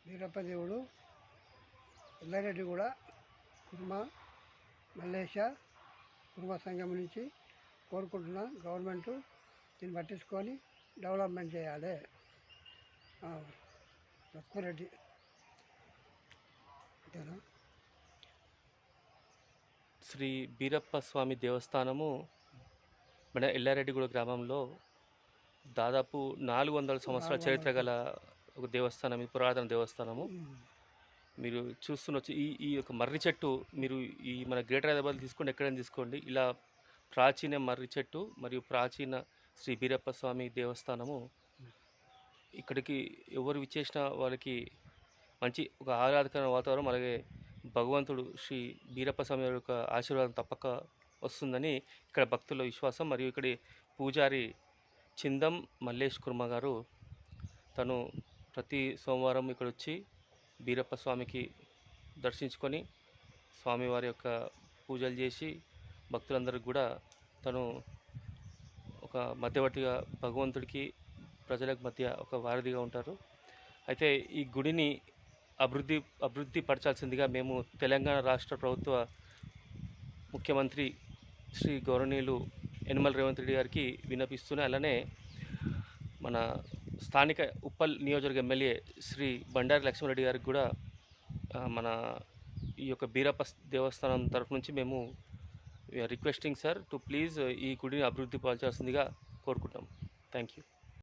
వీరప్ప దేవుడు ఎల్లారెడ్డిగూడ కుర్మ మల్లేశ కుర్మ సంఘం నుంచి కోరుకుంటున్నా. గవర్నమెంట్ దీన్ని పట్టించుకొని డెవలప్మెంట్ చేయాలి. లక్ష్మారెడ్డి అంతేనా? శ్రీ బీరప్ప స్వామి దేవస్థానము మన ఎల్లారెడ్డిగూడ గ్రామంలో దాదాపు 400 సంవత్సరాల చరిత్ర గల ఒక దేవస్థానం. ఇది పురాతన దేవస్థానము. మీరు చూస్తున్నచ్చు ఈ యొక్క మర్రి చెట్టు, మీరు ఈ మన గ్రేటర్ హైదరాబాద్ తీసుకోండి, ఎక్కడైనా తీసుకోండి, ఇలా ప్రాచీన మర్రి చెట్టు మరియు ప్రాచీన శ్రీ బీరప్ప స్వామి దేవస్థానము. ఇక్కడికి ఎవరు విచ్చేసిన వాళ్ళకి మంచి ఒక ఆహ్లాదకరమైన వాతావరణం, అలాగే భగవంతుడు శ్రీ బీరప్ప స్వామి యొక్క ఆశీర్వాదం తప్పక వస్తుందని ఇక్కడ భక్తుల విశ్వాసం. మరియు ఇక్కడి పూజారి చిందం మల్లేష్ కుర్మ గారు తను ప్రతి సోమవారం ఇక్కడ వచ్చి బీరప్ప స్వామికి దర్శించుకొని స్వామివారి యొక్క పూజలు చేసి భక్తులందరికీ కూడా తను ఒక మధ్యవర్తిగా భగవంతుడికి ప్రజలకు మధ్య ఒక వారధిగా ఉంటారు. అయితే ఈ గుడిని అభివృద్ధి పరచాల్సిందిగా మేము తెలంగాణ రాష్ట్ర ప్రభుత్వ ముఖ్యమంత్రి శ్రీ గౌరవనీయులు యనమల రేవంత్ రెడ్డి గారికి విన్నపిస్తూనే, అలానే మన స్థానిక ఉప్పల్ నియోజకవర్గ ఎమ్మెల్యే శ్రీ బండారి లక్ష్మారెడ్డి గారికి కూడా మన ఈ యొక్క బీరప్ప దేవస్థానం తరఫు నుంచి మేము రిక్వెస్టింగ్ సార్ టు ప్లీజ్ ఈ గుడిని అభివృద్ధి పరచాల్సిందిగా కోరుకుంటాం. Thank you.